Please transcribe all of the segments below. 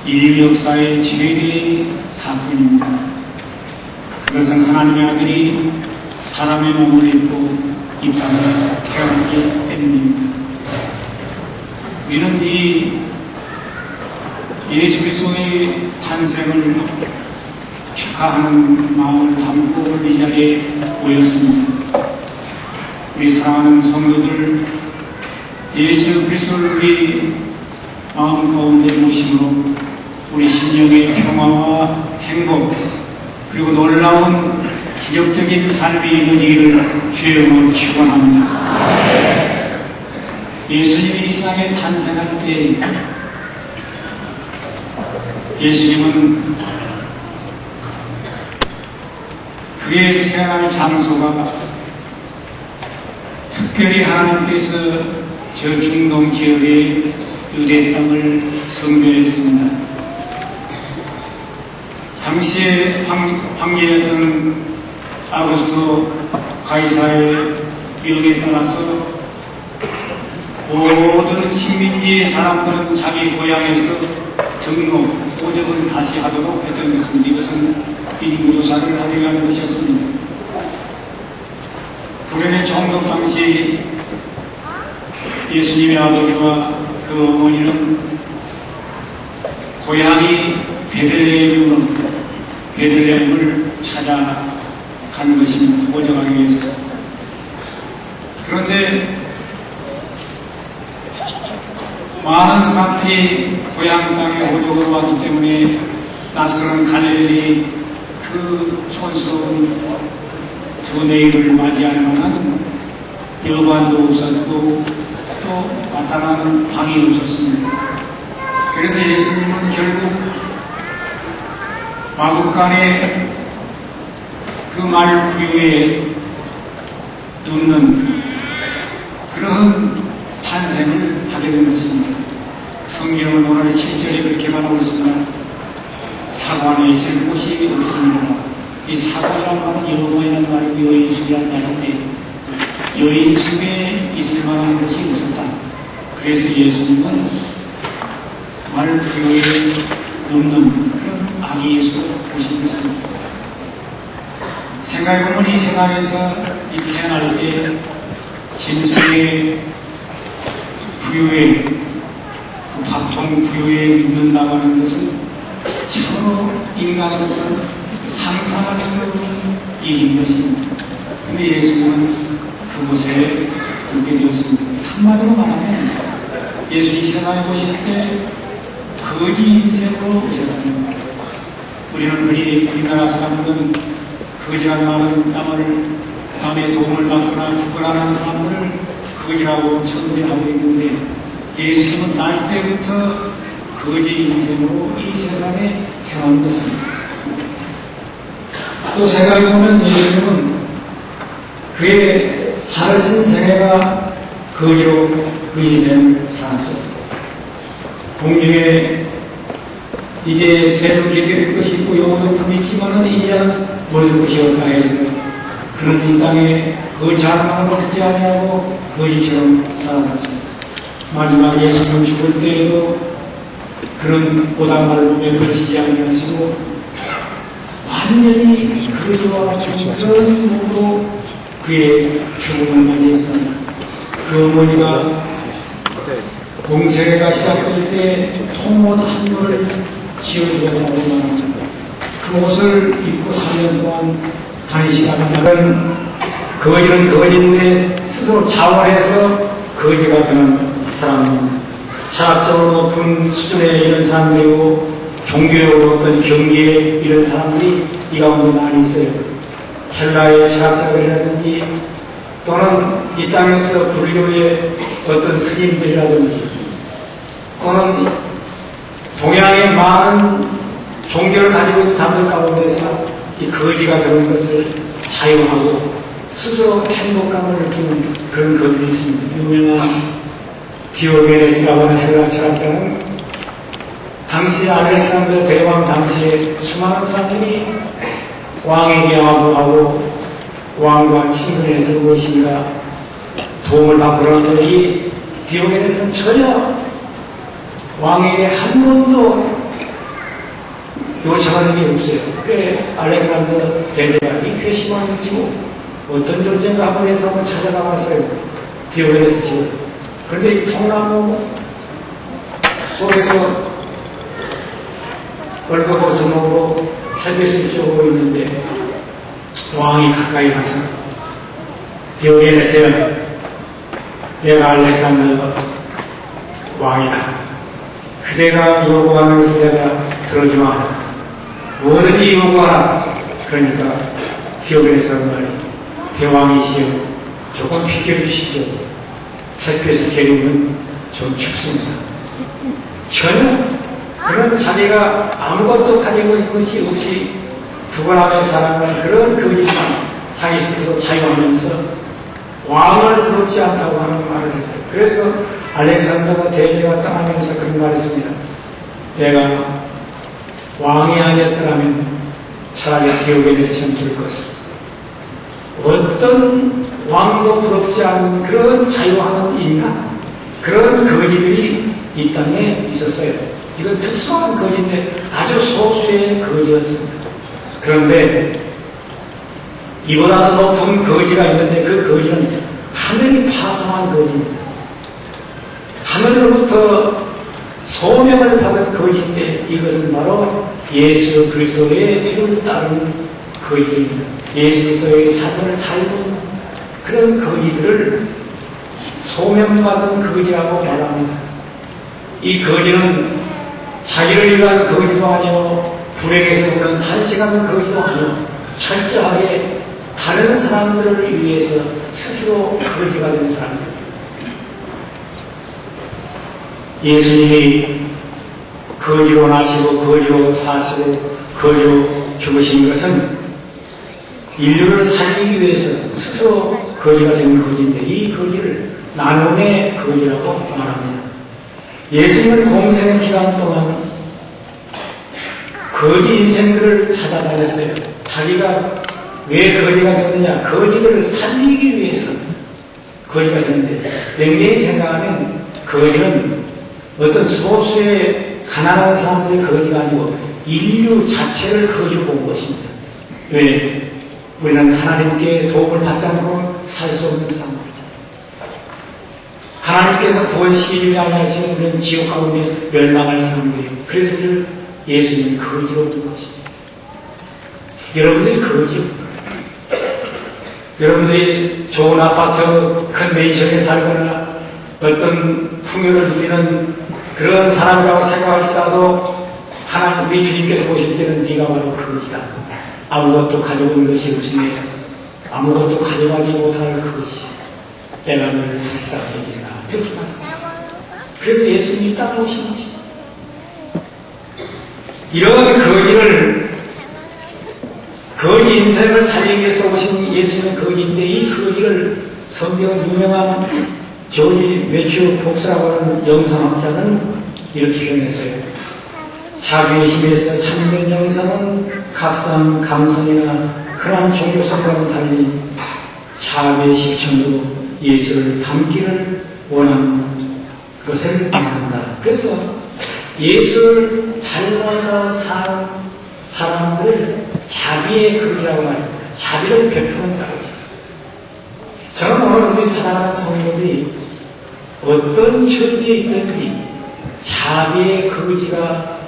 인류 역사의 최대의 사건입니다. 그것은 하나님의 아들이 사람의 몸을 입고 이 땅에 태어났기 때문입니다. 우리는 이 예수 그리스도의 탄생을 축하하는 마음을 담고 이 자리에 모였습니다. 우리 사랑하는 성도들, 예수 그리스도를 우리 마음 가운데 모심으로 우리 심령의 평화와 행복 그리고 놀라운 기적적인 삶이 이루어지기를 주의 이름으로 축원합니다. 예수님이 이 세상에 탄생할 때 예수님은 그의 태어날 장소가 특별히 하나님께서 저 중동 지역의 유대 땅을 성별했습니다. 당시에 황제였던 아구스토 가이사의 명에 따라서 모든 식민지의 사람들은 자기 고향에서 등록, 호적을 다시 하도록 했던 것입니다. 이것은 인구조사를 하기 위한 것이었습니다. 그런데 종독 당시 예수님의 아버지와 그 어머니는 고향이 베들레헴을 찾아간 것입니다. 호적하기 위해서. 그런데 많은 사람들이 고향 땅에 호적으로 왔기 때문에 낯선 갈릴리 그 촌스러운 두 네임을 맞이할 만한 여관도 없었고 또 마땅한 방이 없었습니다. 그래서 예수님은 결국 마국간의 그 말 구유에 눕는 그런 탄생을 하게 된 것입니다. 성경은 오늘 7절에 그렇게 말하고 있습니다. 사관에 있을 곳이 없습니다. 이 사관이라는 말은 여호와이라는 말이고 여인숙이라는 말인데 여인숙에 있을 만한 곳이 없었다. 그래서 예수님은 말 구유에 눕는 그런 아기 예수를 보신 것입니다. 생각해보면 이 세상에서 이 태어날 때 짐승의 구유에 그 밥통 구유에 눕는다고 하는 것은 참으로 인간으로서 상상할 수 없는 일인 것입니다. 그런데 예수님은 그곳에 눕게 되었습니다. 한마디로 말하면 예수님이 세상에 오실 때 거지 인생으로 오셨답니다. 우리는 흔히 우리나라 사람들은 거지라는 말은 남의 도움을 받거나 부끄러워하는 사람들을 거지라고 천대하고 있는데 예수님은 날 때부터 거지 인생으로 이 세상에 태어난 것입니다. 또 생각해보면 예수님은 그의 살아신 생애가 거지로 그 인생을 살았죠. 공중에 이제 새로 기대될 것이 있고 영혼도 품있지만은 이제는 모든 것이 없다 해서 그는 이 땅에 그 자랑을 얻지 아니하고 거지처럼 살아갔습니다. 마지막 예수님 죽을 때에도 그런 오단발몸에 걸치지 아니하시고 완전히 거지와 같은 그런 몸으로 그의 죽음을 맞이했습니다. 그 어머니가 공세례가 시작될 때 통옷 한 벌을 지어주었다고 말합니다. 그 옷을 입고 3년 동안 다니시다가 거지는 거지인데 스스로 자원해서 거지가 되는 사람입니다. 철학적으로 높은 수준에 이런 사람들이고 종교적으로 어떤 경계에 이런 사람들이 이 가운데 많이 있어요. 헬라의 철학자들이라든지 또는 이 땅에서 불교의 어떤 스님들이라든지 또는 동양의 많은 종교를 가지고 있는 사람들 가운데서 이 거지가 되는 것을 자유하고 스스로 행복감을 느끼는 그런 거들이 있습니다. 유명한 디오게네스라고 하는 헬라 철학자는 당시 알렉산더 대왕 당시에 수많은 사람들이 왕에게 하고 왕과 친분해서 무엇인가 도움을 받고는 이 디오게네스는 전혀 왕에게 한 번도 요청하는 게 없어요. 그래, 알렉산더 대제가 이 괘씸한 지고 어떤 존재가 한번 해서 한번 찾아가봤어요. 디오게네스 지금. 그런데 이 통나무 속에서 벌거벗어놓고 햇빛을 쬐고 있는데 왕이 가까이 가서 디오게네스야, 내가 알렉산더 왕이다. 그대가 요구하는 것을 내가 들어주마. 뭐든지 요구하라. 그러니까 디오게네스가 말이, 대왕이시여 조금 비켜주시죠. 햇빛을 개리면 좀 춥습니다. 전혀 그런 자기가 아무것도 가지고 있는 것이 없이 구걸하며 살아가는 그런 거짓말, 자기 스스로 자유하면서 왕을 부럽지 않다고 하는 말을 했어요. 그래서 알렉산더가 대제가 떠나면서 그런 말을 했습니다. 내가 왕이 아니었더라면 차라리 디오게네스처럼 될 것을. 어떤 왕도 부럽지 않은 그런 자유하는 인간, 그런 거지들이 이 땅에 있었어요. 이건 특수한 거지인데 아주 소수의 거지였습니다. 그런데 이보다 높은 거지가 있는데 그 거지는 하늘이 파송한 거지입니다. 하늘로부터 소명을 받은 거지인데 이것은 바로 예수 그리스도의 뒤를 따르는 거지입니다. 예수 그리스도의 사도를 닮은 그런 거지들을 소명받은 거지라고 말합니다. 이 거지는 자기를 위한 거지도 아니요, 불행에서 오는 단식하는 거지도 아니요, 철저하게 다른 사람들을 위해서 스스로 거지가 되는 사람입니다. 예수님이 거지로 나시고 거지로 사시고 거지로 죽으신 것은 인류를 살리기 위해서 스스로 거지가 된 거지인데 이 거지를 나눔의 거지라고 말합니다. 예수님은 공생의 기간 동안 거지 인생들을 찾아다녔어요. 자기가 왜 거지가 되느냐? 거지들을 살리기 위해서 거지가 되는데 냉정히 생각하면 거지는 어떤 소수의 가난한 사람들의 거지가 아니고 인류 자체를 거지로 본 것입니다. 왜? 우리는 하나님께 도움을 받지 않고 살 수 없는 사람들이다. 하나님께서 구원시키지 아니하시면 우리는 지옥 가운데 멸망할 사람들이에요. 그래서 예수님이 거지로 둔 것입니다. 여러분들이 거지요. 여러분들이 좋은 아파트, 큰 맨션에 살거나 어떤 풍요를 누리는 그런 사람이라고 생각할지라도 하나님, 우리 주님께서 보실 때는 네가 바로 거지다. 아무것도 가져온 것이 없으며 아무것도 가져가지 못할 그것이 내가 너를 불쌍히 여긴다. 이렇게 말씀하셨습니다. 그래서 예수님이 땅에 오신 것입니다. 이런 거지 인생을 살리기 위해서 오신 예수님은 거지인데 이 거지를 성경 유명한 조지 매튜 폭스라고 하는 영성학자는 이렇게 표현했어요. 자기의 힘에서 참된 영성은 각성, 감성이나 흔한 종교성과는 달리 자기의 실천으로 예수를 담기를 원하는 것을 말한다. 그래서 예수를 닮아서 사는 사람들을 자비의 거지라고 말해요. 자비를 베푸는 거지. 저는 오늘 우리 사랑하는 성도들이 어떤 처지에 있든지 자비의 거지가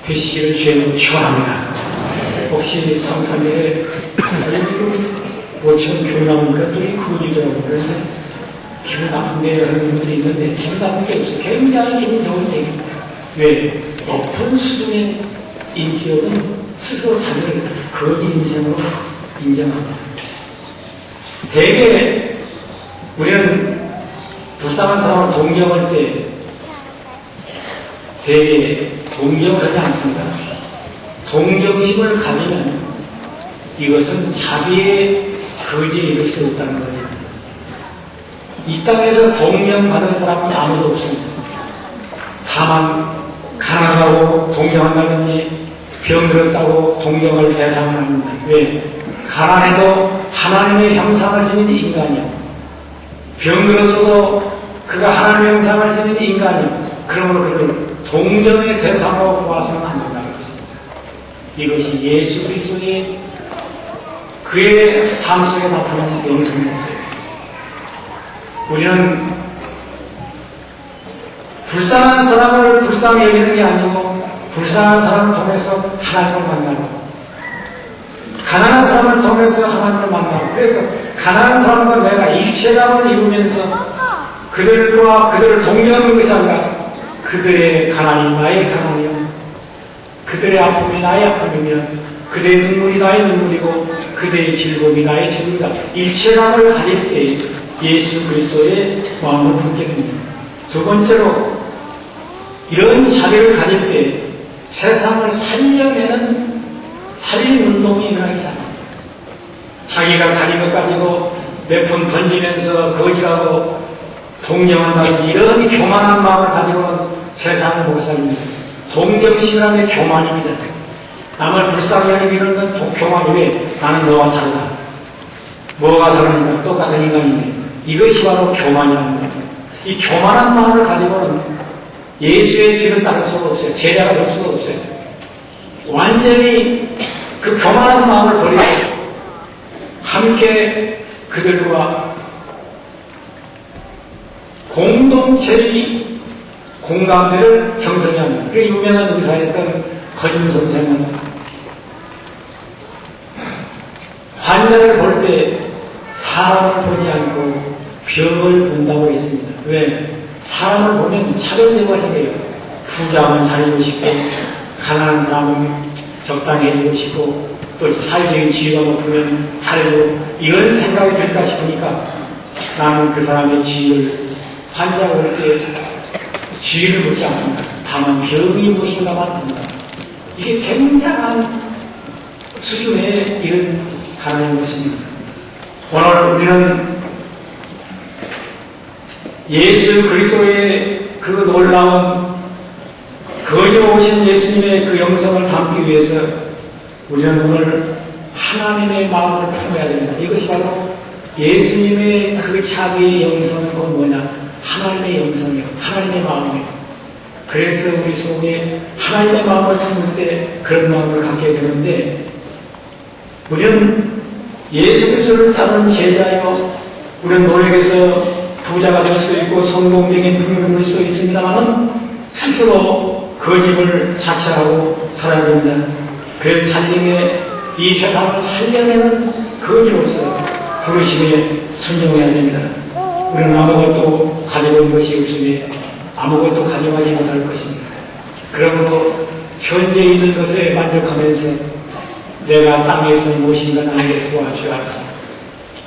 되시기를 주님으로 축원합니다. 혹시 성탄절에 5천 교회 나오니까 이 거지더라고요. 그런데 기분 나쁜데 하는 분들이 있는데 기분 나쁜 게 없어요. 굉장히 기분 좋은 얘기입니다. 왜? 높은 수준의 인격은 스스로 자기를 거지 인생으로 인정합니다. 대개 우리는 불쌍한 사람을 동경할 때 대개 동경을 하지 않습니다. 동경심을 가지면 이것은 자비의 거지에 이를 수 없다는 거죠. 이 땅에서 동경받은 사람은 아무도 없습니다. 다만 가난하고 동경한다든지 병들었다고 동경을 대상을 합니다. 왜? 가난해도 하나님의 형상을 지닌 인간이요. 병들었어도 그가 하나님의 형상을 지닌 인간이요. 그러므로 그를 동정의 대상으로 보아서는 안 된다는 것입니다. 이것이 예수 그리스도의 그의 삶 속에 나타나는 영성이었어요. 우리는 불쌍한 사람을 불쌍히 여기는 게 아니고 불쌍한 사람을 통해서 하나님을 만나고 가난한 사람을 통해서 하나님을 만나고 그래서 가난한 사람과 내가 일체감을 이루면서 그들을 동경하는 것이 아니라 그들의 가난이 나의 가난이요 그들의 아픔이 나의 아픔이며 그들의 눈물이 나의 눈물이고 그들의 즐거움이 나의 즐거움이다. 일체감을 가질 때 예수 그리스도의 마음을 품게 됩니다. 두 번째로 이런 자비를 가질 때 세상을 살려내는 살림운동이 일어나기 시작합니다. 자기가 가진 것 가지고 몇 푼 던지면서 거지라고 동경한다는 이런 교만한 마음을 가지고는 세상을 못 살립니다. 동정심이라는 게 교만입니다. 남을 불쌍히 여기는 건 교만이 왜? 나는 너와 다르다. 뭐가 다르니까 똑같은 인간인데 이것이 바로 교만이라는 겁니다. 이 교만한 마음을 가지고는 예수의 뒤를 따를 수가 없어요. 제자가 될 수가 없어요. 완전히 그 교만한 마음을 버리고 함께 그들과 공동체의 공감대를 형성해야 합니다. 그 유명한 의사였던 거짐 선생은 환자를 볼 때 사람을 보지 않고 병을 본다고 했습니다. 왜? 사람을 보면 차별대우가 생겨요. 부자는 잘해주고 싶고 가난한 사람은 적당히 해주고 싶고 또 사회적인 지위가 높으면 잘해주고 이런 생각이 들까 싶으니까 나는 그 사람의 지위를 환자가 올 때 지위를 묻지 않는다. 다만 병이 무엇인가만 본다. 이게 굉장한 수준의 이런 하나님의 모습입니다. 오늘 우리는 예수 그리스도의 그 놀라운 거저 오신 예수님의 그 영성을 담기 위해서 우리는 오늘 하나님의 마음을 품어야 됩니다. 이것이 바로 예수님의 그 자비의 영성은 곧 뭐냐? 하나님의 영성이요. 하나님의 마음이에요. 그래서 우리 속에 하나님의 마음을 품을 때 그런 마음을 갖게 되는데 우리는 예수 그리스도를 따르는 제자요. 우리는 노력해서 부자가 될 수도 있고 성공적인 부를 누릴 수도 있습니다만 스스로 거짓을 자처하고 살아야 됩니다. 그래서 살림에 이 세상을 살려내는 거지로서 부르심에 순종해야 됩니다. 우리는 아무것도 가져온 것이 없으며 아무것도 가져가지 못할 것입니다. 그러므로 현재 있는 것에 만족하면서 내가 땅에서 무엇인가 남에게 도와줘야지.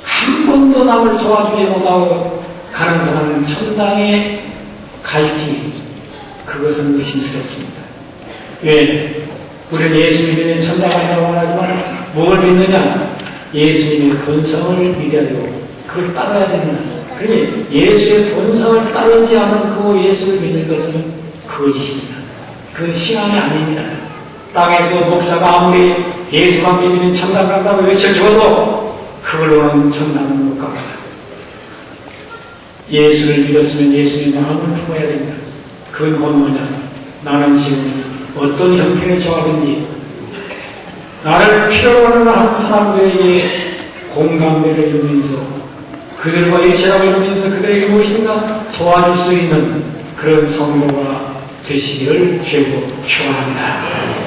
한 번도 남을 도와주지 못하고 가는 사람은 천당에 갈지 그것은 의심스럽습니다. 왜? 우리는 예수 믿으면 천당 간다고 말하지만 뭘 믿느냐? 예수님의 본성을 믿어야 되고 그걸 따라야 됩니다. 그러니 예수의 본성을 따르지 않은 그 예수를 믿는 것은 거짓입니다. 그건 신앙이 아닙니다. 땅에서 목사가 아무리 예수만 믿으면 천당 간다고 외쳐줘도 그걸로는 천당은 못 갑니다. 예수를 믿었으면 예수의 마음을 품어야 됩니다. 그건 곧 뭐냐? 나는 지금 어떤 형편에 처하든지 나를 필요로 하는 사람들에게 공감대를 이루면서 그들과 일체감을 이루면서 그들에게 무엇인가 도와줄 수 있는 그런 성도가 되시기를 죄고 축원합니다.